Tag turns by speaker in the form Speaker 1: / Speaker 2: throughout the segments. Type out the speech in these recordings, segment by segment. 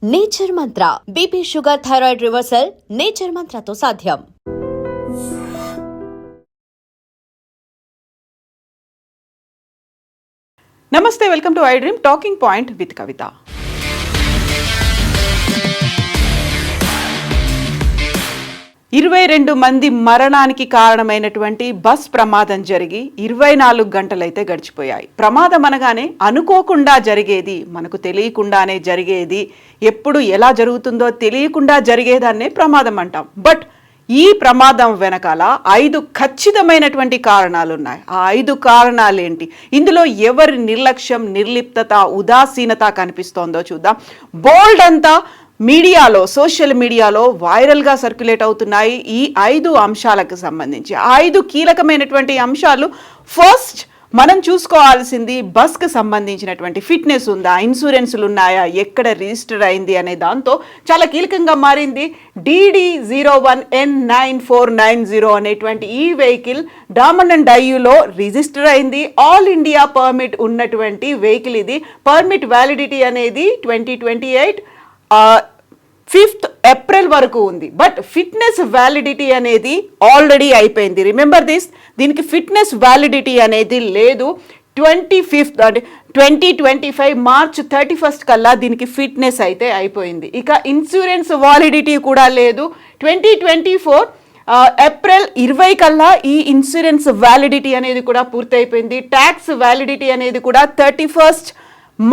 Speaker 1: Nature Mantra BP sugar thyroid reversal Nature మంత్రతో సాధ్యం.
Speaker 2: నమస్తే, welcome to I dream talking point with Kavitha. ఇరవై 22 మంది మరణానికి కారణమైనటువంటి బస్ ప్రమాదం జరిగి 24 గంటలైతే గడిచిపోయాయి. ప్రమాదం అనగానే అనుకోకుండా జరిగేది, మనకు తెలియకుండానే జరిగేది, ఎప్పుడు ఎలా జరుగుతుందో తెలియకుండా జరిగేదాన్నే ప్రమాదం అంటాం. బట్ ఈ ప్రమాదం వెనకాల 5 ఖచ్చితమైనటువంటి కారణాలు ఉన్నాయి. ఆ 5 కారణాలు ఏంటి, ఇందులో ఎవరి నిర్లక్ష్యం, నిర్లిప్తత, ఉదాసీనత కనిపిస్తోందో చూద్దాం. బోల్డ్ అంతా మీడియాలో, సోషల్ మీడియాలో వైరల్గా సర్క్యులేట్ అవుతున్నాయి ఈ 5 అంశాలకు సంబంధించి. 5 కీలకమైనటువంటి అంశాలు. ఫస్ట్ మనం చూసుకోవాల్సింది, బస్కి సంబంధించినటువంటి ఫిట్నెస్ ఉందా, ఇన్సూరెన్స్లు ఉన్నాయా, ఎక్కడ రిజిస్టర్ అయింది అనే దాంతో చాలా కీలకంగా మారింది. DD01N9490 అనేటువంటి ఈ వెహికల్ డామన్ అండ్ డయ్యూలో రిజిస్టర్ అయింది. ఆల్ ఇండియా పర్మిట్ ఉన్నటువంటి వెహికల్ ఇది. పర్మిట్ వ్యాలిడిటీ అనేది 2028 5th ఏప్రిల్ వరకు ఉంది. బట్ ఫిట్నెస్ వ్యాలిడిటీ అనేది ఆల్రెడీ అయిపోయింది. రిమెంబర్ దిస్, దీనికి ఫిట్నెస్ వ్యాలిడిటీ అనేది లేదు. 25th అంటే 2025 మార్చ్ 31 కల్లా దీనికి ఫిట్నెస్ అయితే అయిపోయింది. ఇక ఇన్సూరెన్స్ వ్యాలిడిటీ కూడా లేదు. 2024 ఏప్రిల్ 20 కల్లా ఈ ఇన్సూరెన్స్ వ్యాలిడిటీ అనేది కూడా పూర్తయిపోయింది. ట్యాక్స్ వ్యాలిడిటీ అనేది కూడా 31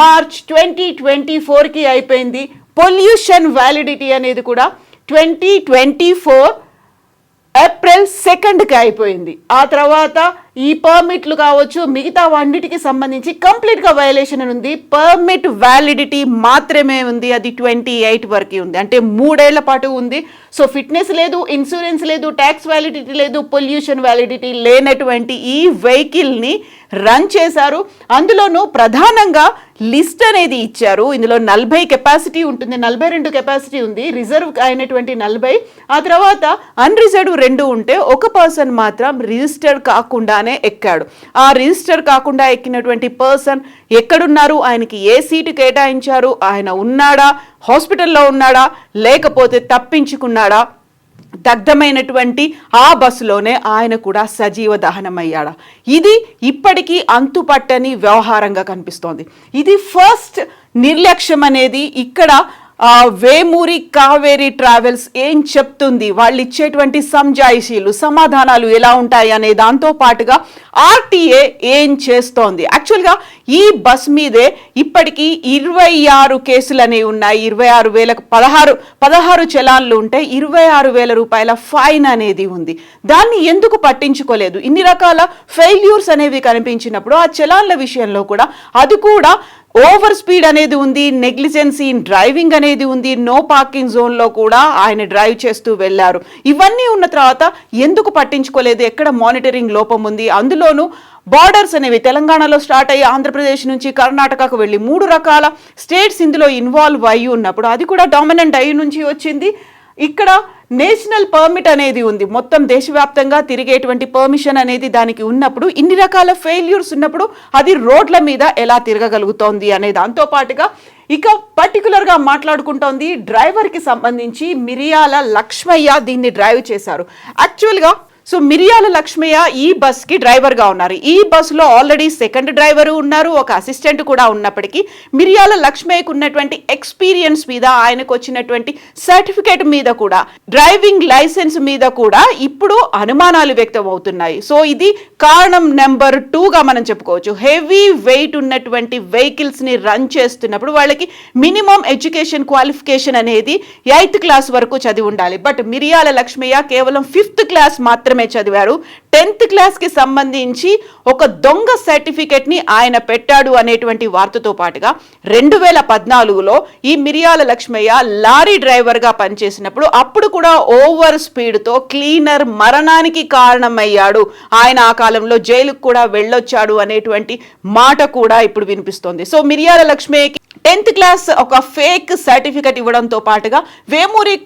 Speaker 2: మార్చ్ 2024కి అయిపోయింది. పొల్యూషన్ వ్యాలిడిటీ అనేది కూడా 2024 ఏప్రిల్ 2కి అయిపోయింది. ఆ తర్వాత ఈ పర్మిట్లు కావచ్చు, మిగతా అన్నిటికి సంబంధించి కంప్లీట్గా వయలేషన్ ఉంది. పర్మిట్ వ్యాలిడిటీ మాత్రమే ఉంది, అది 28 వరకు ఉంది, అంటే 3 ఏళ్ల పాటు ఉంది. సో ఫిట్నెస్ లేదు, ఇన్సూరెన్స్ లేదు, ట్యాక్స్ వ్యాలిడిటీ లేదు, పొల్యూషన్ వ్యాలిడిటీ లేనటువంటి ఈ వెహికల్ని రన్ చేశారు. అందులోనూ ప్రధానంగా లిస్ట్ అనేది ఇచ్చారు. ఇందులో 40 కెపాసిటీ ఉంటుంది, 42 కెపాసిటీ ఉంది, రిజర్వ్ అయినటువంటి 40, ఆ తర్వాత అన్రిజర్వ్ 2 ఉంటే ఒక పర్సన్ మాత్రం రిజిస్టర్డ్ కాకుండానే ఎక్కాడు. ఆ రిజిస్టర్ కాకుండా ఎక్కినటువంటి పర్సన్ ఎక్కడున్నారు, ఆయనకి ఏ సీటు కేటాయించారు, ఆయన ఉన్నాడా, హాస్పిటల్లో ఉన్నాడా, లేకపోతే తప్పించుకున్నాడా, దగ్ధమైనటువంటి ఆ బస్సులోనే ఆయన కూడా సజీవ దహనమయ్యాడా, ఇది ఇప్పటికీ అంతుపట్టని వ్యవహారంగా కనిపిస్తోంది. ఇది ఫస్ట్ నిర్లక్ష్యం అనేది. ఇక్కడ వేమూరి కావేరీ ట్రావెల్స్ ఏం చెప్తుంది, వాళ్ళు ఇచ్చేటువంటి సంజాయిషీలు, సమాధానాలు ఎలా ఉంటాయి అనే దాంతో పాటుగా ఆర్టీఏ ఏం చేస్తోంది. యాక్చువల్గా ఈ బస్ మీదే ఇప్పటికీ 26 కేసులు అనేవి ఉన్నాయి. 16 చలాన్లు ఉంటే 26,000 రూపాయల ఫైన్ అనేది ఉంది. దాన్ని ఎందుకు పట్టించుకోలేదు? ఇన్ని రకాల ఫెయిల్యూర్స్ అనేవి కనిపించినప్పుడు ఆ చలాన్ల విషయంలో కూడా అది కూడా ఓవర్ స్పీడ్ అనేది ఉంది, నెగ్లిజెన్సీ ఇన్ డ్రైవింగ్ అనేది ఉంది, నో పార్కింగ్ జోన్లో కూడా ఆయన డ్రైవ్ చేస్తూ వెళ్ళారు. ఇవన్నీ ఉన్న తర్వాత ఎందుకు పట్టించుకోలేదు? ఎక్కడ మానిటరింగ్ లోపం ఉంది? అందులోనూ బార్డర్స్ అనేవి తెలంగాణలో స్టార్ట్ అయ్యి ఆంధ్రప్రదేశ్ నుంచి కర్ణాటకకు వెళ్ళి 3 రకాల స్టేట్స్ ఇందులో ఇన్వాల్వ్ అయ్యి ఉన్నప్పుడు అది కూడా డామినెంట్ అయ్యి నుంచి వచ్చింది. ఇక్కడ నేషనల్ పర్మిట్ అనేది ఉంది, మొత్తం దేశవ్యాప్తంగా తిరిగేటువంటి పర్మిషన్ అనేది దానికి ఉన్నప్పుడు, ఇన్ని రకాల ఫెయిల్యూర్స్ ఉన్నప్పుడు అది రోడ్ల మీద ఎలా తిరగగలుగుతోంది అనే దాంతో పాటుగా ఇక పర్టికులర్గా మాట్లాడుకుంటోంది డ్రైవర్కి సంబంధించి. మిరియాల లక్ష్మయ్య దీన్ని డ్రైవ్ చేశారు. యాక్చువల్గా సో మిరియాల లక్ష్మయ్య ఈ బస్కి డ్రైవర్గా ఉన్నారు. ఈ బస్సులో ఆల్రెడీ సెకండ్ డ్రైవరు ఉన్నారు, ఒక అసిస్టెంట్ కూడా ఉన్నప్పటికీ మిరియాల లక్ష్మయ్యకు ఉన్నటువంటి ఎక్స్పీరియన్స్ మీద, ఆయనకు వచ్చినటువంటి సర్టిఫికేట్ మీద కూడా, డ్రైవింగ్ లైసెన్స్ మీద కూడా ఇప్పుడు అనుమానాలు వ్యక్తం అవుతున్నాయి. సో ఇది కారణం నెంబర్ 2గా మనం చెప్పుకోవచ్చు. హెవీ వెయిట్ ఉన్నటువంటి వెహికల్స్ని రన్ చేస్తున్నప్పుడు వాళ్ళకి మినిమం ఎడ్యుకేషన్ క్వాలిఫికేషన్ అనేది 8th క్లాస్ వరకు చదివి ఉండాలి. బట్ మిరియాల లక్ష్మయ్య కేవలం 5th క్లాస్ మాత్రమే చదివారు. 10th క్లాస్కి సంబంధించి ఒక దొంగ సర్టిఫికెట్ని ఆయన పెట్టాడు అనేటువంటి వార్తతో పాటుగా 2014లో ఈ మిరియాల లక్ష్మయ్య లారీ డ్రైవర్గా పనిచేసినప్పుడు అప్పుడు కూడా ఓవర్ స్పీడ్తో క్లీనర్ మరణానికి కారణమయ్యాడు, ఆయన ఆ కాలంలో జైలుకు కూడా వెళ్ళొచ్చాడు అనేటువంటి మాట కూడా ఇప్పుడు వినిపిస్తోంది. సో మిరియాల లక్ష్మయ్యకి 10th క్లాస్ ఒక ఫేక్ సర్టిఫికెట్ ఇవ్వడంతో పాటుగా వేమూరి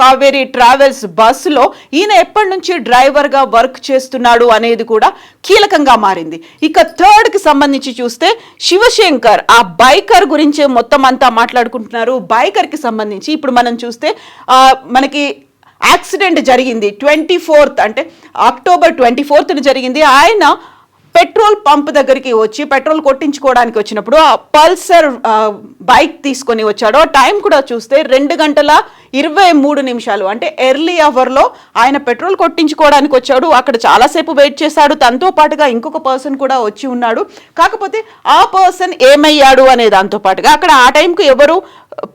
Speaker 2: కావేరీ ట్రావెల్స్ బస్సులో ఈయన ఎప్పటి నుంచి డ్రైవర్ డ్రైవర్గా వర్క్ చేస్తున్నాడు అనేది కూడా కీలకంగా మారింది. ఇక థర్డ్కి సంబంధించి చూస్తే శివశంకర్ ఆ బైకర్ గురించే మొత్తం అంతా మాట్లాడుకుంటున్నారు. బైకర్కి సంబంధించి ఇప్పుడు మనం చూస్తే మనకి యాక్సిడెంట్ జరిగింది 24th, అంటే అక్టోబర్ 24th జరిగింది. ఆయన పెట్రోల్ పంప్ దగ్గరికి వచ్చి పెట్రోల్ కొట్టించుకోవడానికి వచ్చినప్పుడు ఆ పల్సర్ బైక్ తీసుకొని వచ్చాడు. ఆ టైం కూడా చూస్తే 2:23, అంటే ఎర్లీ అవర్లో ఆయన పెట్రోల్ కొట్టించుకోవడానికి వచ్చాడు. అక్కడ చాలాసేపు వెయిట్ చేశాడు. తనతో పాటుగా ఇంకొక పర్సన్ కూడా వచ్చి ఉన్నాడు. కాకపోతే ఆ పర్సన్ ఏమయ్యాడు అనే దాంతో పాటుగా అక్కడ ఆ టైంకు ఎవరు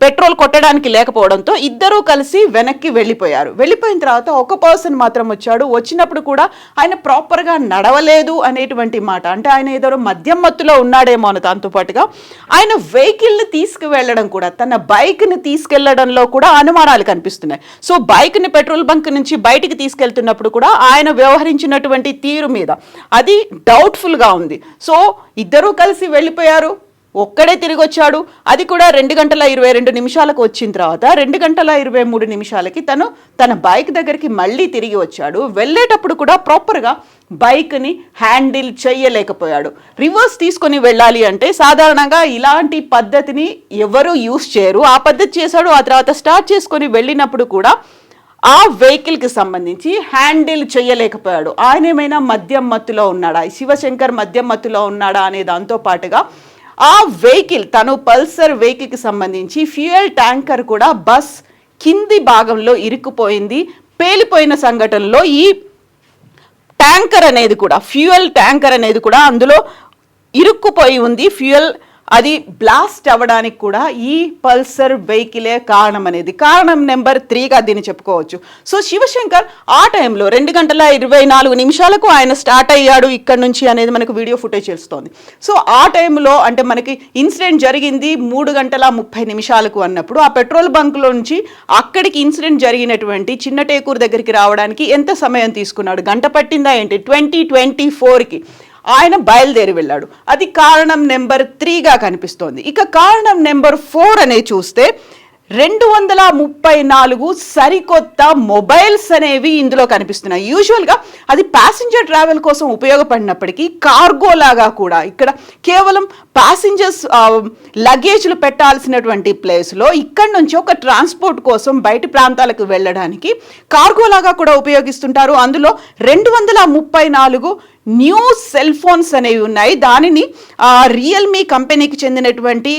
Speaker 2: పెట్రోల్ కొట్టడానికి లేకపోవడంతో ఇద్దరూ కలిసి వెనక్కి వెళ్ళిపోయారు. వెళ్ళిపోయిన తర్వాత ఒక పర్సన్ మాత్రం వచ్చాడు. వచ్చినప్పుడు కూడా ఆయన ప్రాపర్గా నడవలేదు అనేటువంటి మాట, అంటే ఆయన ఏదో మద్యం మత్తులో ఉన్నాడేమో అని. దాంతో పాటుగా ఆయన వెహికల్ని తీసుకువెళ్ళడం కూడా, తన బైక్ని తీసుకెళ్లడంలో కూడా అనుమానాలు కనిపిస్తున్నాయి. సో బైక్ని పెట్రోల్ బంక్ నుంచి బయటికి తీసుకెళ్తున్నప్పుడు కూడా ఆయన వ్యవహరించినటువంటి తీరు మీద అది డౌట్ఫుల్గా ఉంది. సో ఇద్దరూ కలిసి వెళ్ళిపోయారు, ఒక్కడే తిరిగి వచ్చాడు. అది కూడా 2:22 వచ్చిన తర్వాత 2:23 తను తన బైక్ దగ్గరికి మళ్ళీ తిరిగి వచ్చాడు. వెళ్ళేటప్పుడు కూడా ప్రాపర్గా బైక్ని హ్యాండిల్ చేయలేకపోయాడు. రివర్స్ తీసుకొని వెళ్ళాలి అంటే సాధారణంగా ఇలాంటి పద్ధతిని ఎవరు యూస్ చేయరు. ఆ పద్ధతి చేశాడు. ఆ తర్వాత స్టార్ట్ చేసుకొని వెళ్ళినప్పుడు కూడా ఆ వెహికల్కి సంబంధించి హ్యాండిల్ చేయలేకపోయాడు. ఆయన ఏమైనా మద్యం మత్తులో ఉన్నాడా, శివశంకర్ మద్యం మత్తులో ఉన్నాడా అనే దాంతో పాటుగా ఆ వెహికల్, తను పల్సర్ వెహికల్కి సంబంధించి ఫ్యూయల్ ట్యాంకర్ కూడా బస్ కింది భాగంలో ఇరుక్కుపోయింది. పేలిపోయిన సంఘటనలో ఈ ట్యాంకర్ అనేది కూడా, ఫ్యూయల్ ట్యాంకర్ అనేది కూడా అందులో ఇరుక్కుపోయి ఉంది. ఫ్యూయల్ అది బ్లాస్ట్ అవ్వడానికి కూడా ఈ పల్సర్ వెహికలే కారణం నెంబర్ 3గా దీన్ని చెప్పుకోవచ్చు. సో శివశంకర్ ఆ టైంలో 2:24 ఆయన స్టార్ట్ అయ్యాడు ఇక్కడ నుంచి అనేది మనకు వీడియో ఫుటేజ్ తెలుస్తోంది. సో ఆ టైంలో అంటే మనకి ఇన్సిడెంట్ జరిగింది 3:30 అన్నప్పుడు ఆ పెట్రోల్ బంక్లో నుంచి అక్కడికి ఇన్సిడెంట్ జరిగినటువంటి చిన్నటేకూరు దగ్గరికి రావడానికి ఎంత సమయం తీసుకున్నాడు? గంట పట్టిందా ఏంటి? 2024కి ఆయన బయలుదేరి వెళ్ళాడు. అది కారణం నెంబర్ 3గా కనిపిస్తోంది. ఇక కారణం నెంబర్ 4 అనేది చూస్తే 234 సరికొత్త మొబైల్స్ అనేవి ఇందులో కనిపిస్తున్నాయి. యూజువల్గా అది ప్యాసింజర్ ట్రావెల్ కోసం ఉపయోగపడినప్పటికీ కార్గో లాగా కూడా ఇక్కడ కేవలం ప్యాసింజర్స్ లగేజ్లు పెట్టాల్సినటువంటి ప్లేస్లో ఇక్కడ నుంచి ఒక ట్రాన్స్పోర్ట్ కోసం బయటి ప్రాంతాలకు వెళ్ళడానికి కార్గో లాగా కూడా ఉపయోగిస్తుంటారు. అందులో 234 న్యూ సెల్ ఫోన్స్ అనేవి ఉన్నాయి. దానిని రియల్మీ కంపెనీకి చెందినటువంటి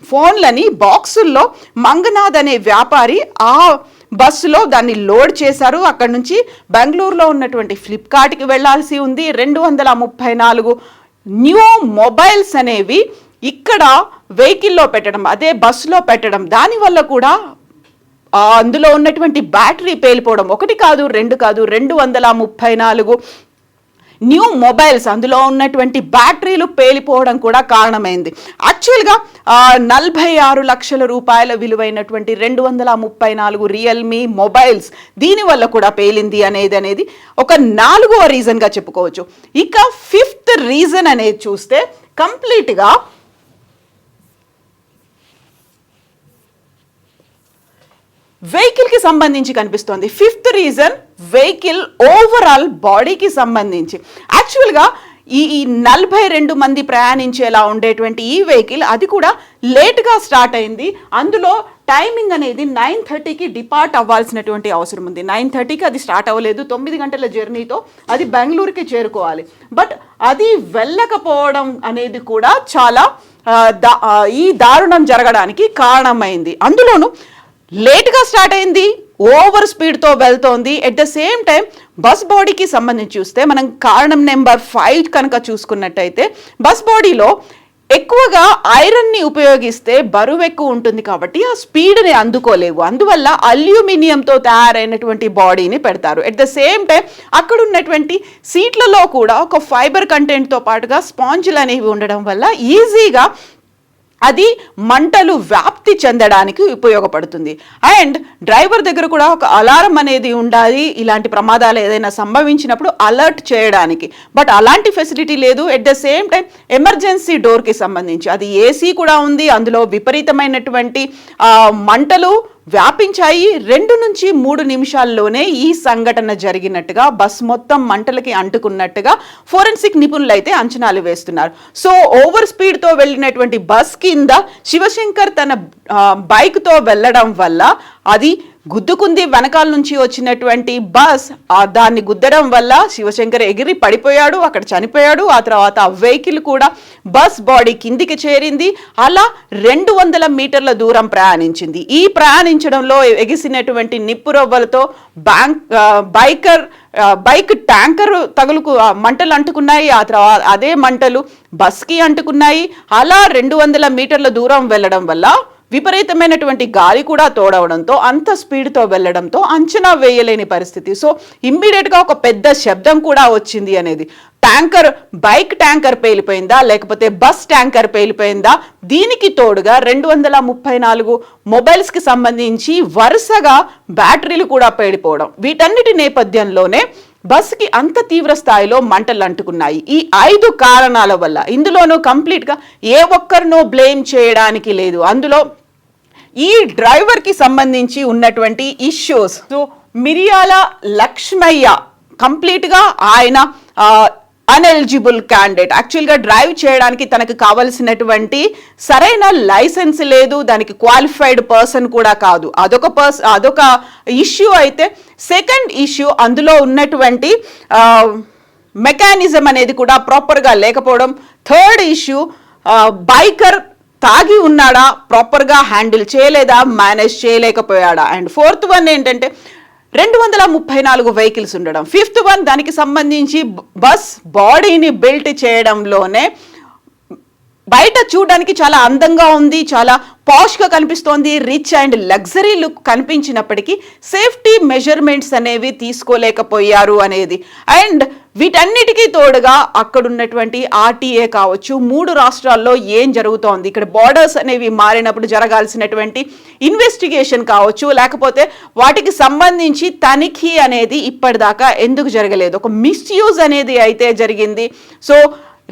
Speaker 2: ఫోన్లని బాక్సుల్లో మంగనాథ్ అనే వ్యాపారి ఆ బస్సులో దాన్ని లోడ్ చేశారు. అక్కడ నుంచి బెంగళూరులో ఉన్నటువంటి ఫ్లిప్కార్ట్కి వెళ్లాల్సి ఉంది. 234 న్యూ మొబైల్స్ అనేవి ఇక్కడ వెహికల్లో పెట్టడం, అదే బస్సులో పెట్టడం, దానివల్ల కూడా అందులో ఉన్నటువంటి బ్యాటరీ పేలిపోవడం, 1 కాదు 2 కాదు 234 న్యూ మొబైల్స్, అందులో ఉన్నటువంటి బ్యాటరీలు పేలిపోవడం కూడా కారణమైంది. యాక్చువల్గా 46 లక్షల రూపాయల విలువైనటువంటి 234 రియల్మీ మొబైల్స్ దీనివల్ల కూడా పేలింది అనేది ఒక 4వ రీజన్గా చెప్పుకోవచ్చు. ఇక 5th రీజన్ అనేది చూస్తే కంప్లీట్గా వెహికల్కి సంబంధించి కనిపిస్తోంది. 5th రీజన్ వెహికల్ ఓవరాల్ బాడీకి సంబంధించి. యాక్చువల్గా ఈ 42 మంది ప్రయాణించేలా ఉండేటువంటి ఈ వెహికల్ అది కూడా లేట్గా స్టార్ట్ అయింది. అందులో టైమింగ్ అనేది 9:30కి డిపార్ట్ అవ్వాల్సినటువంటి అవసరం ఉంది. 9:30కి అది స్టార్ట్ అవ్వలేదు. 9 గంటల జర్నీతో అది బెంగళూరుకి చేరుకోవాలి. బట్ అది వెళ్ళకపోవడం అనేది కూడా చాలా ఈ దారుణం జరగడానికి కారణమైంది. అందులోనూ లేట్గా స్టార్ట్ అయింది, ఓవర్ స్పీడ్తో వెళ్తోంది. At the same time bus బాడీకి సంబంధించి చూస్తే మనం కారణం నెంబర్ 5 కనుక చూసుకున్నట్టయితే బస్ బాడీలో ఎక్కువగా ఐరన్ని ఉపయోగిస్తే బరువు ఎక్కువ ఉంటుంది కాబట్టి ఆ స్పీడ్ని అందుకోలేవు. అందువల్ల అల్యూమినియంతో తయారైనటువంటి బాడీని పెడతారు. ఎట్ ద సేమ్ టైం అక్కడ ఉన్నటువంటి సీట్లలో కూడా ఒక ఫైబర్ కంటెంట్తో పాటుగా స్పాంజ్లు అనేవి ఉండడం వల్ల ఈజీగా అది మంటలు వ్యాప్తి చెందడానికి ఉపయోగపడుతుంది. అండ్ డ్రైవర్ దగ్గర కూడా ఒక అలారం అనేది ఉండాలి, ఇలాంటి ప్రమాదాలు ఏదైనా సంభవించినప్పుడు అలర్ట్ చేయడానికి. బట్ అలాంటి ఫెసిలిటీ లేదు. At the same time emergency డోర్కి సంబంధించి అది ఏసీ కూడా ఉంది. అందులో విపరీతమైనటువంటి మంటలు వ్యాపించాయి. 2 నుంచి 3 నిమిషాల్లోనే ఈ సంఘటన జరిగినట్టుగా, బస్ మొత్తం మంటలకి అంటుకున్నట్టుగా ఫోరెన్సిక్ నిపుణులు అయితే అంచనాలు వేస్తున్నారు. సో ఓవర్ స్పీడ్తో వెళ్ళినటువంటి బస్ కింద శివశంకర్ తన బైక్తో వెళ్ళడం వల్ల అది గుద్దుకుంది. వెనకాల నుంచి వచ్చినటువంటి బస్ దాన్ని గుద్దడం వల్ల శివశంకర్ ఎగిరి పడిపోయాడు, అక్కడ చనిపోయాడు. ఆ తర్వాత ఆ వెహికల్ కూడా బస్ బాడీ కిందికి చేరింది. అలా 200 మీటర్ల దూరం ప్రయాణించింది. ఈ ప్రయాణించడంలో ఎగిసినటువంటి నిప్పురవ్వలతో బైక్ ట్యాంకర్ మంటలు అంటుకున్నాయి. ఆ తర్వాత అదే మంటలు బస్కి అంటుకున్నాయి. అలా 200 మీటర్ల దూరం వెళ్ళడం వల్ల విపరీతమైనటువంటి గాలి కూడా తోడవడంతో, అంత స్పీడ్తో వెళ్ళడంతో అంచనా వేయలేని పరిస్థితి. సో ఇమ్మీడియట్గా ఒక పెద్ద శబ్దం కూడా వచ్చింది అనేది. బైక్ ట్యాంకర్ పేలిపోయిందా, లేకపోతే బస్ ట్యాంకర్ పేలిపోయిందా? దీనికి తోడుగా 234 మొబైల్స్కి సంబంధించి వరుసగా బ్యాటరీలు కూడా పేలిపోవడం, వీటన్నిటి నేపథ్యంలోనే బస్కి అంత తీవ్ర స్థాయిలో మంటలు అంటుకున్నాయి. ఈ 5 కారణాల వల్ల, ఇందులోనూ కంప్లీట్గా ఏ ఒక్కరినో బ్లేమ్ చేయడానికి లేదు. అందులో ఈ డ్రైవర్కి సంబంధించి ఉన్నటువంటి ఇష్యూస్. సో మిరియాల లక్ష్మయ్య కంప్లీట్గా ఆయన అన్ఎలిజిబుల్ క్యాండిడేట్. యాక్చువల్గా డ్రైవ్ చేయడానికి తనకు కావలసినటువంటి సరైన లైసెన్స్ లేదు, దానికి క్వాలిఫైడ్ పర్సన్ కూడా కాదు. అదొక ఇష్యూ. అయితే సెకండ్ ఇష్యూ, అందులో ఉన్నటువంటి మెకానిజం అనేది కూడా ప్రాపర్గా లేకపోవడం. థర్డ్ ఇష్యూ, బైకర్ తాగి ఉన్నాడా, ప్రాపర్గా హ్యాండిల్ చేయలేదా, మేనేజ్ చేయలేకపోయాడా. అండ్ ఫోర్త్ వన్ ఏంటంటే 234 వెహికల్స్ ఉండడం. ఫిఫ్త్ వన్, దానికి సంబంధించి బస్ బాడీని బిల్ట్ చేయడంలోనే బయట చూడడానికి చాలా అందంగా ఉంది, చాలా పాష్గా కనిపిస్తోంది, రిచ్ అండ్ లగ్జరీ లుక్ కనిపించినప్పటికీ సేఫ్టీ మెజర్మెంట్స్ అనేవి తీసుకోలేకపోయారు అనేది. అండ్ వీటన్నిటికీ తోడుగా అక్కడున్నటువంటి ఆర్టీఏ కావచ్చు, 3 రాష్ట్రాల్లో ఏం జరుగుతోంది, ఇక్కడ బార్డర్స్ అనేవి మారినప్పుడు జరగాల్సినటువంటి ఇన్వెస్టిగేషన్ కావచ్చు, లేకపోతే వాటికి సంబంధించి తనిఖీ అనేది ఇప్పటిదాకా ఎందుకు జరగలేదు? ఒక మిస్యూజ్ అనేది అయితే జరిగింది. సో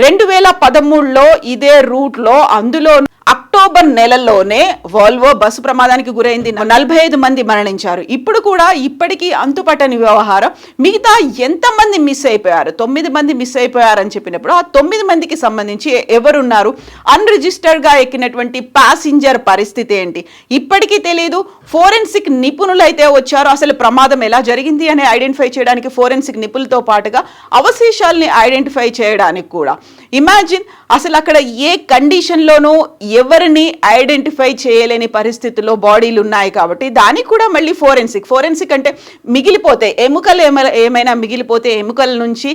Speaker 2: 2013లో ఇదే రూట్లో, అందులో అక్టోబర్ నెలలోనే వాల్వో బస్సు ప్రమాదానికి గురైంది, 45 మంది మరణించారు. ఇప్పుడు కూడా ఇప్పటికీ అంతుపట్టని వ్యవహారం. మిగతా ఎంతమంది మిస్ అయిపోయారు? 9 మంది మిస్ అయిపోయారని చెప్పినప్పుడు ఆ 9 మందికి సంబంధించి ఎవరున్నారు? అన్రిజిస్టర్డ్గా ఎక్కినటువంటి ప్యాసింజర్ పరిస్థితి ఏంటి? ఇప్పటికీ తెలియదు. ఫోరెన్సిక్ నిపుణులు అయితే వచ్చారు. అసలు ప్రమాదం ఎలా జరిగింది అని ఐడెంటిఫై చేయడానికి ఫోరెన్సిక్ నిపుణులతో పాటుగా అవశేషాలని ఐడెంటిఫై చేయడానికి కూడా. ఇమాజిన్, అసలు అక్కడ ఏ కండిషన్లోనూ ఎవరిని ఐడెంటిఫై చేయలేని పరిస్థితుల్లో బాడీలు ఉన్నాయి కాబట్టి దానికి కూడా మళ్ళీ ఫోరెన్సిక్ అంటే మిగిలిపోతే ఎముకలు ఏమైనా మిగిలిపోతే ఎముకల నుంచి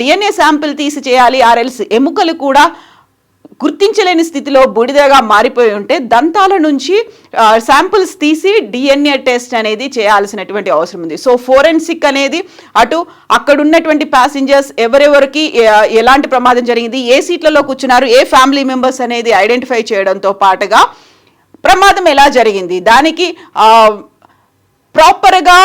Speaker 2: DNA శాంపిల్ తీసి చేయాలి. ఆర్ఎల్స్ ఎముకలు కూడా గుర్తించలేని స్థితిలో బూడిదగా మారిపోయి ఉంటే దంతాల నుంచి శాంపిల్స్ తీసి DNA టెస్ట్ అనేది చేయాల్సినటువంటి అవసరం ఉంది. సో ఫోరెన్సిక్ అనేది అటు అక్కడ ఉన్నటువంటి ప్యాసింజర్స్ ఎవరెవరికి ఎలాంటి ప్రమాదం జరిగింది, ఏ సీట్లలో కూర్చున్నారు, ఏ ఫ్యామిలీ మెంబర్స్ అనేది ఐడెంటిఫై చేయడంతో పాటుగా ప్రమాదం ఎలా జరిగింది, దానికి ప్రాపర్గా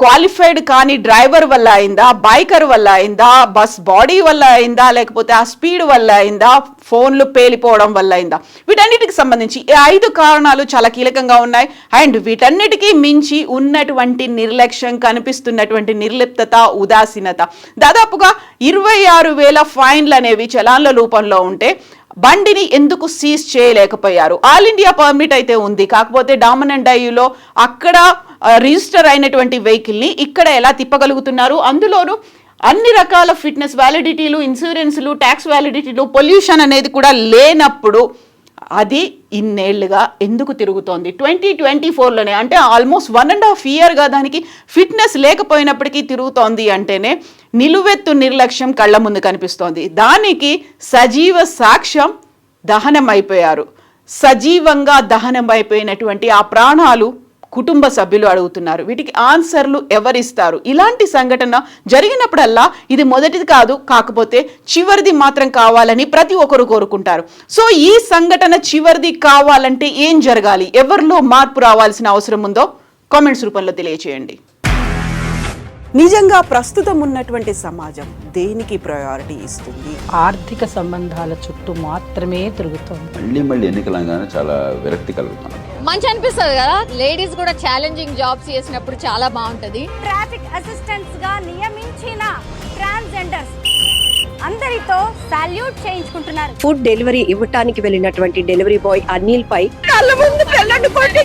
Speaker 2: క్వాలిఫైడ్ కానీ డ్రైవర్ వల్ల అయిందా, బైకర్ వల్ల అయిందా, బస్ బాడీ వల్ల అయిందా, లేకపోతే ఆ స్పీడ్ వల్ల అయిందా, ఫోన్లు పేలిపోవడం వల్ల అయిందా, వీటన్నిటికి సంబంధించి ఈ 5 కారణాలు చాలా కీలకంగా ఉన్నాయి. అండ్ వీటన్నిటికీ మించి ఉన్నటువంటి నిర్లక్ష్యం, కనిపిస్తున్నటువంటి నిర్లిప్తత, ఉదాసీనత. దాదాపుగా 26,000 ఫైన్లు అనేవి చలాన్ల రూపంలో ఉంటే బండిని ఎందుకు సీజ్ చేయలేకపోయారు? ఆల్ ఇండియా పర్మిట్ అయితే ఉంది, కాకపోతే డామన్ అండ్ డయ్యూలో అక్కడ రిజిస్టర్ అయినటువంటి వెహికల్ని ఇక్కడ ఎలా తిప్పగలుగుతున్నారు? అందులోనూ అన్ని రకాల ఫిట్నెస్ వ్యాలిడిటీలు, ఇన్సూరెన్స్లు, ట్యాక్స్ వ్యాలిడిటీలు, పొల్యూషన్ అనేది కూడా లేనప్పుడు అది ఇన్నేళ్లుగా ఎందుకు తిరుగుతోంది? 2024లోనే, అంటే ఆల్మోస్ట్ 1.5 ఇయర్గా దానికి ఫిట్నెస్ లేకపోయినప్పటికీ తిరుగుతోంది అంటేనే నిలువెత్తు నిర్లక్ష్యం కళ్ళ ముందు కనిపిస్తోంది. దానికి సజీవ సాక్ష్యం దహనం అయిపోయారు. సజీవంగా దహనం అయిపోయినటువంటి ఆ ప్రాణాలు కుటుంబ సభ్యులు అడుగుతున్నారు. వీటికి ఆన్సర్లు ఎవరిస్తారు? ఇలాంటి సంఘటన జరిగినప్పుడల్లా ఇది మొదటిది కాదు, కాకపోతే చివరిది మాత్రం కావాలని ప్రతి ఒక్కరు కోరుకుంటారు. సో ఈ సంఘటన చివరిది కావాలంటే ఏం జరగాలి? ఎవరిలో మార్పు రావాల్సిన అవసరం ఉందో కామెంట్స్ రూపంలో తెలియచేయండి. నిజంగా ప్రస్తుతం ఉన్నటువంటి సమాజం దేనికి ప్రయారిటీ ఇస్తుంది?
Speaker 3: ఆర్థిక సంబంధాల చుట్టూ మాత్రమే తిరుగుతోంది.
Speaker 4: మళ్ళీ ఎన్నికలంగానే చాలా విరక్తి కలుగుతున్నాం.
Speaker 3: మంచి అనిపిస్తుంది కదా, లేడీస్ కూడా ఛాలెంజింగ్ జాబ్స్ చేసినప్పుడు చాలా బాగుంటది.
Speaker 4: ట్రాఫిక్ అసిస్టెంట్స్ గా నియమించిన ట్రాన్స్జెండర్స్ అందరితో సాల్యూట్ చేయించుకుంటున్నారు.
Speaker 5: ఫుడ్ డెలివరీ ఇవ్వటానికి వెళ్ళినటువంటి డెలివరీ బాయ్ అనిల్ పై
Speaker 2: కళ్ళ ముందు పిల్లల్ని కొట్టి